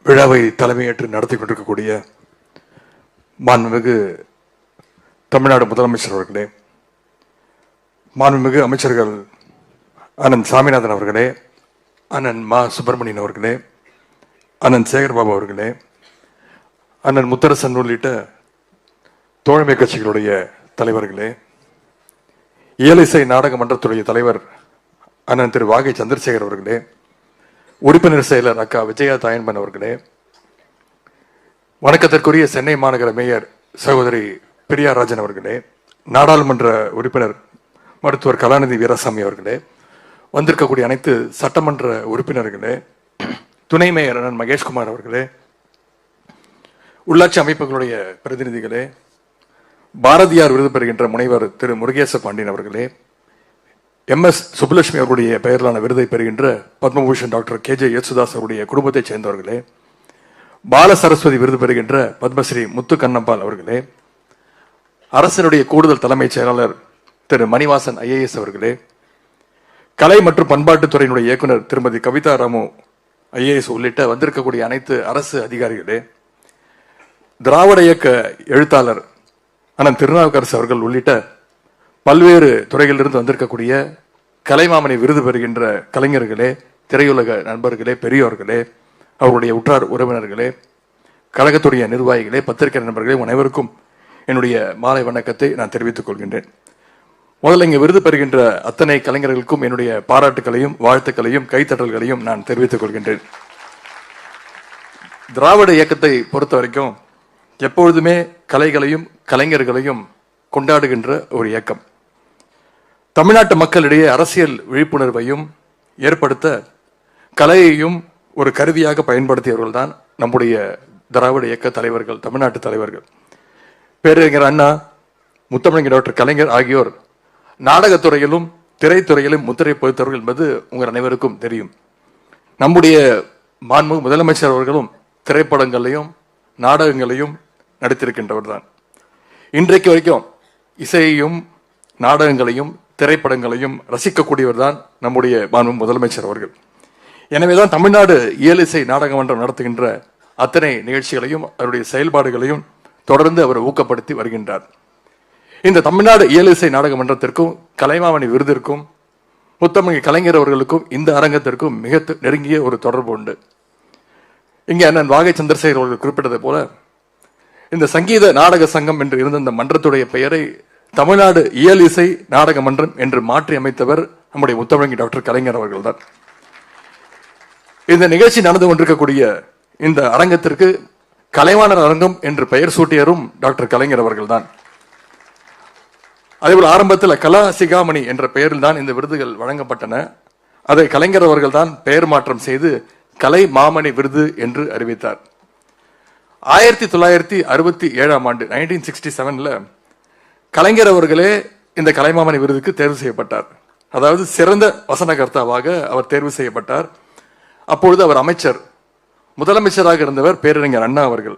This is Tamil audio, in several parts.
விழாவை தலைமையேற்று நடத்தி கொண்டிருக்கக்கூடிய மாண்புமிகு தமிழ்நாடு முதலமைச்சர் அவர்களே, மாண்புமிகு அமைச்சர்கள் அண்ணன் சாமிநாதன் அவர்களே, அண்ணன் மா சுப்பிரமணியன் அவர்களே, அண்ணன் சேகர்பாபு அவர்களே, அண்ணன் முத்தரசன் உள்ளிட்ட தோழமை கட்சிகளுடைய தலைவர்களே, இயலிசை நாடக மன்றத்துடைய தலைவர் அண்ணன் திரு வாகை சந்திரசேகர் அவர்களே, உறுப்பினர் செயலர் அக்கா விஜயா தாயன்பன் அவர்களே, வணக்கத்திற்குரிய சென்னை மாநகர மேயர் சகோதரி பிரியாராஜன் அவர்களே, நாடாளுமன்ற உறுப்பினர் மருத்துவர் கலாநிதி வீராசாமி அவர்களே, வந்திருக்கக்கூடிய அனைத்து சட்டமன்ற உறுப்பினர்களே, துணை மேயர் அண்ணன் மகேஷ்குமார் அவர்களே, உள்ளாட்சி அமைப்புகளுடைய பிரதிநிதிகளே, பாரதியார் விருது பெறுகின்ற முனைவர் திரு முருகேச பாண்டியன் அவர்களே, MS சுப்புலட்சுமி அவருடைய பெயரிலான விருதை பெறுகின்ற பத்மபூஷன் டாக்டர் KJ யேசுதாஸ் அவருடைய குடும்பத்தைச் சேர்ந்தவர்களே, பால சரஸ்வதி விருது பெறுகின்ற பத்மஸ்ரீ முத்து கண்ணம்பால் அவர்களே, அரசினுடைய கூடுதல் தலைமைச் செயலாளர் திரு மணிவாசன் IAS அவர்களே, கலை மற்றும் பண்பாட்டுத்துறையினுடைய இயக்குனர் திருமதி கவிதா ராமு IAS உள்ளிட்ட வந்திருக்கக்கூடிய அனைத்து அரசு அதிகாரிகளே, திராவிட இயக்க எழுத்தாளர் அண்ணன் திருநாவுக்கரசு அவர்கள் உள்ளிட்ட பல்வேறு துறைகளிலிருந்து வந்திருக்கக்கூடிய கலைமாமணி விருது பெறுகின்ற கலைஞர்களே, திரையுலக நண்பர்களே, பெரியோர்களே, அவருடைய உற்றார் உறவினர்களே, கழகத்துடைய நிர்வாகிகளே, பத்திரிகை நண்பர்களே, அனைவருக்கும் என்னுடைய மாலை வணக்கத்தை நான் தெரிவித்துக் கொள்கின்றேன். முதல்ல இங்கே விருது பெறுகின்ற அத்தனை கலைஞர்களுக்கும் என்னுடைய பாராட்டுகளையும் வாழ்த்துக்களையும் கைத்தட்டல்களையும் நான் தெரிவித்துக் கொள்கின்றேன். திராவிட இயக்கத்தை பொறுத்த வரைக்கும் எப்பொழுதுமே கலைகளையும் கலைஞர்களையும் கொண்டாடுகின்ற ஒரு இயக்கம். தமிழ்நாட்டு மக்களிடையே அரசியல் விழிப்புணர்வையும் ஏற்படுத்த கலையையும் ஒரு கருவியாக பயன்படுத்தியவர்கள் தான் நம்முடைய திராவிட இயக்க தலைவர்கள், தமிழ்நாட்டு தலைவர்கள். பேரறிஞர் அண்ணா, முத்தமிழர் டாக்டர் கலைஞர் ஆகியோர் நாடகத்துறையிலும் திரைத்துறையிலும் முத்திரை பதித்தவர்கள் என்பது உங்கள் அனைவருக்கும் தெரியும். நம்முடைய மாண்புமிகு முதலமைச்சர் அவர்களும் திரைப்படங்களையும் நாடகங்களையும் நடித்திருக்கின்றவர் தான். இன்றைக்கு வரைக்கும் இசையையும் நாடகங்களையும் திரைப்படங்களையும் ரசிக்கக்கூடியவர் தான் நம்முடைய மாண்புமிகு முதலமைச்சர் அவர்கள். எனவேதான் தமிழ்நாடு இயலிசை நாடக மன்றம் நடத்துகின்ற அத்தனை நிகழ்ச்சிகளையும் அவருடைய செயல்பாடுகளையும் தொடர்ந்து அவர் ஊக்கப்படுத்தி வருகின்றார். இந்த தமிழ்நாடு இயலிசை நாடக மன்றத்திற்கும் கலைமாமணி விருதிற்கும் முத்தமிழ் கலைஞர் அவர்களுக்கும் இந்த அரங்கத்திற்கும் மிக நெருங்கிய ஒரு தொடர்பு உண்டு. இங்கே அண்ணன் வாகை சந்திரசேகர் அவர்கள் குறிப்பிட்டதை போல இந்த சங்கீத நாடக சங்கம் என்று இருந்த இந்த மன்றத்துடைய பெயரை தமிழ்நாடு இயல் இசை நாடக மன்றம் என்று மாற்றி அமைத்தவர் நம்முடைய முத்தமிழ் டாக்டர் கலைஞர் அவர்கள் தான். இந்த நிகழ்ச்சி நடந்து கொண்டிருக்கக்கூடிய இந்த அரங்கத்திற்கு கலைவாணர் அரங்கம் என்று பெயர் சூட்டியரும் டாக்டர் கலைஞர் அவர்கள் தான். அதேபோல் ஆரம்பத்தில் கலா சிகாமணி என்ற பெயரில் தான் இந்த விருதுகள் வழங்கப்பட்டன. அதை கலைஞர் அவர்கள் தான் பெயர் மாற்றம் செய்து கலை மாமணி விருது என்று அறிவித்தார். 1967 ஆண்டு 1967 கலைஞர் அவர்களே இந்த கலைமாமணி விருதுக்கு தேர்வு செய்யப்பட்டார். அதாவது சிறந்த வசனகர்த்தாவாக அவர் தேர்வு செய்யப்பட்டார். அப்பொழுது அவர் அமைச்சர், முதலமைச்சராக இருந்தவர் பேரறிஞர் அண்ணா அவர்கள்.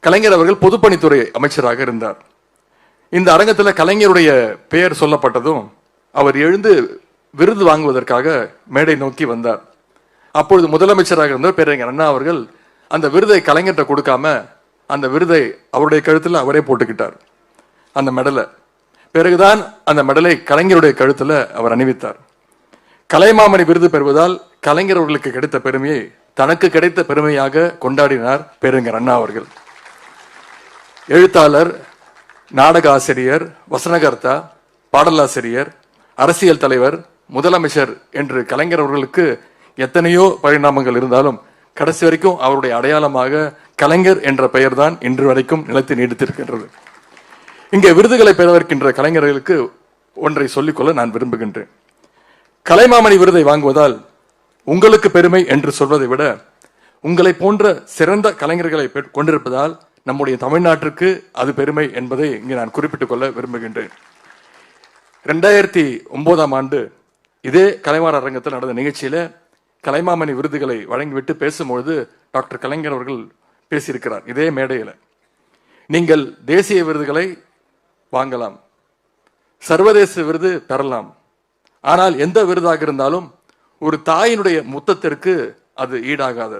கலைஞர் அவர்கள் பொதுப்பணித்துறை அமைச்சராக இருந்தார். இந்த அரங்கத்தில் கலைஞருடைய பெயர் சொல்லப்பட்டதும் அவர் எழுந்து விருது வாங்குவதற்காக மேடை நோக்கி வந்தார். அப்பொழுது முதலமைச்சராக இருந்தவர் பேரறிஞர் அண்ணா அவர்கள் அந்த விருதை கலைஞர்கிட்ட கொடுக்காம அந்த விருதை அவருடைய கழுத்துல அவரே போட்டுக்கிட்டார், அந்த மெடலை. பிறகுதான் அந்த மெடலை கலைஞருடைய கழுத்துல அவர் அணிவித்தார். கலைமாமணி விருது பெறுவதால் கலைஞர் அவர்களுக்கு கிடைத்த பெருமையை தனக்கு கிடைத்த பெருமையாக கொண்டாடினார் பேரறிஞர் அண்ணா அவர்கள். எழுத்தாளர், நாடக ஆசிரியர், வசனகர்த்தா, பாடலாசிரியர், அரசியல் தலைவர், முதலமைச்சர் என்று கலைஞர் அவர்களுக்கு எத்தனையோ பரிணாமங்கள் இருந்தாலும் கடைசி வரைக்கும் அவருடைய அடையாளமாக கலைஞர் என்ற பெயர் தான் இன்று வரைக்கும் நிலைத்து நீடித்திருக்கின்றது. இங்கே விருதுகளை பெறவிருக்கின்ற கலைஞர்களுக்கு ஒன்றை சொல்லிக்கொள்ள நான் விரும்புகின்றேன். கலைமாமணி விருதை வாங்குவதால் உங்களுக்கு பெருமை என்று சொல்வதை விட உங்களை போன்ற சிறந்த கலைஞர்களை கொண்டிருப்பதால் நம்முடைய தமிழ்நாட்டிற்கு அது பெருமை என்பதை இங்கே நான் குறிப்பிட்டுக் கொள்ள விரும்புகின்றேன். 2009 ஆண்டு இதே கலைவாணர் அரங்கத்தில் நடந்த நிகழ்ச்சியில கலைமாமணி விருதுகளை வழங்கிவிட்டு பேசும்பொழுது டாக்டர் கலைஞர் அவர்கள் பேசியிருக்கிறார் இதே மேடையில். நீங்கள் தேசிய விருதுகளை வாங்கலாம், சர்வதேச விருது பெறலாம், ஆனால் எந்த விருதாக இருந்தாலும் ஒரு தாயினுடைய முத்தத்திற்கு அது ஈடாகாது.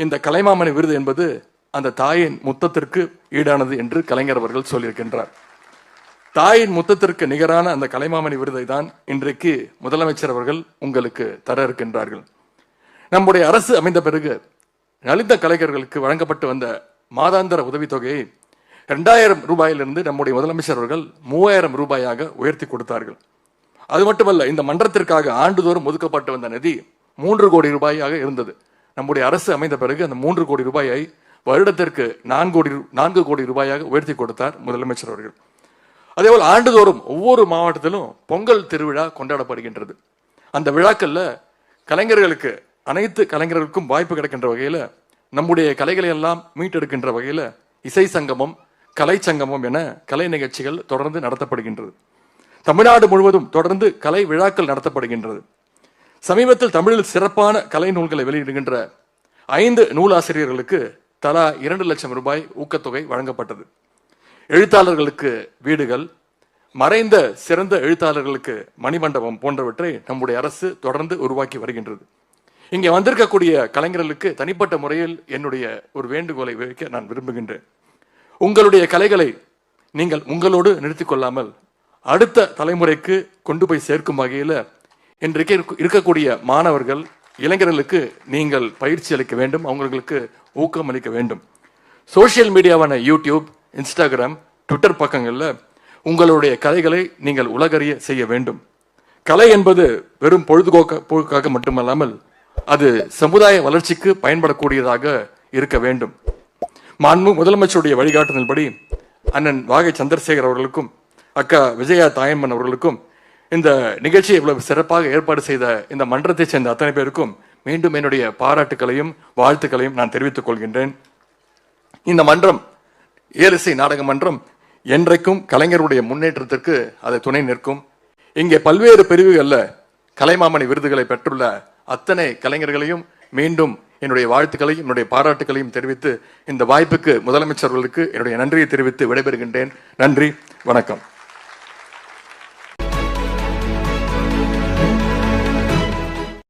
இந்த கலைமாமணி விருது என்பது அந்த தாயின் முத்தத்திற்கு ஈடானது என்று கலைஞர் அவர்கள் சொல்லியிருக்கின்றார். தாயின் முத்தத்திற்கு நிகரான அந்த கலைமாமணி விருதை தான் இன்றைக்கு முதலமைச்சர் அவர்கள் உங்களுக்கு தர இருக்கின்றார்கள். நம்முடைய அரசு அமைந்த பிறகு நலிந்த கலைஞர்களுக்கு வழங்கப்பட்டு வந்த மாதாந்திர உதவித்தொகையை 2000 ரூபாயிலிருந்து நம்முடைய முதலமைச்சர் அவர்கள் 3000 ரூபாயாக உயர்த்தி கொடுத்தார்கள். அது மட்டுமல்ல, இந்த மன்றத்திற்காக ஆண்டுதோறும் ஒதுக்கப்பட்டு வந்த நிதி 3 கோடி ரூபாயாக இருந்தது. நம்முடைய அரசு அமைந்த பிறகு அந்த 3 கோடி ரூபாயை வருடத்திற்கு 4 கோடி ரூபாயாக உயர்த்தி கொடுத்தார் முதலமைச்சர் அவர்கள். அதேபோல் ஆண்டுதோறும் ஒவ்வொரு மாவட்டத்திலும் பொங்கல் திருவிழா கொண்டாடப்படுகின்றது. அந்த விழாக்கள்ல கலைஞர்களுக்கு, அனைத்து கலைஞர்களுக்கும் வாய்ப்பு கிடைக்கின்ற வகையில, நம்முடைய கலைகளை எல்லாம் மீட்டெடுக்கின்ற வகையில இசை சங்கமம், கலை சங்கமம் என கலை நிகழ்ச்சிகள் தொடர்ந்து நடத்தப்படுகின்றது. தமிழ்நாடு முழுவதும் தொடர்ந்து கலை விழாக்கள் நடத்தப்படுகின்றது. சமீபத்தில் தமிழில் சிறப்பான கலை நூல்களை வெளியிடுகின்ற 5 நூலாசிரியர்களுக்கு தலா 2 லட்சம் ரூபாய் ஊக்கத்தொகை வழங்கப்பட்டது. எழுத்தாளர்களுக்கு வீடுகள், மறைந்த சிறந்த எழுத்தாளர்களுக்கு மணிமண்டபம் போன்றவற்றை நம்முடைய அரசு தொடர்ந்து உருவாக்கி வருகின்றது. இங்கே வந்திருக்கக்கூடிய கலைஞர்களுக்கு தனிப்பட்ட முறையில் என்னுடைய ஒரு வேண்டுகோளை வைக்க நான் விரும்புகின்றேன். உங்களுடைய கலைகளை நீங்கள் உங்களோடு நிறுத்திக் கொள்ளாமல் அடுத்த தலைமுறைக்கு கொண்டு போய் சேர்க்கும் வகையில் இன்றைக்கு இருக்கக்கூடிய மாணவர்கள், இளைஞர்களுக்கு நீங்கள் பயிற்சி அளிக்க வேண்டும், அவங்களுக்கு ஊக்கம் அளிக்க வேண்டும். சோசியல் மீடியாவான யூடியூப், இன்ஸ்டாகிராம், ட்விட்டர் பக்கங்களில் உங்களுடைய கலைகளை நீங்கள் உலகறிய செய்ய வேண்டும். கலை என்பது வெறும் பொழுதுபோக்காக மட்டுமல்லாமல் அது சமுதாய வளர்ச்சிக்கு பயன்படக்கூடியதாக இருக்க வேண்டும். மாண்பு முதலமைச்சருடைய வழிகாட்டுதல்படி அண்ணன் வாகை சந்திரசேகர் அவர்களுக்கும் அக்கா விஜயா தாயம்மன் அவர்களுக்கும் இந்த நிகழ்ச்சியை இவ்வளவு சிறப்பாக ஏற்பாடு செய்த இந்த மன்றத்தை சேர்ந்த அத்தனை பேருக்கும் மீண்டும் என்னுடைய பாராட்டுகளையும் வாழ்த்துக்களையும் நான் தெரிவித்துக் கொள்கின்றேன். இந்த மன்றம், ஏலிசை நாடக மன்றம், என்றைக்கும் கலைஞருடைய முன்னேற்றத்திற்கு அது துணை நிற்கும். இங்கே பல்வேறு பிரிவுகள்ல கலைமாமணி விருதுகளை பெற்றுள்ள அத்தனை கலைஞர்களையும் மீண்டும் என்னுடைய வாழ்த்துக்களையும் என்னுடைய பாராட்டுகளையும் தெரிவித்து இந்த வாய்ப்புக்கு முதலமைச்சர்களுக்கு என்னுடைய நன்றியை தெரிவித்து விடைபெறுகின்றேன். நன்றி, வணக்கம்.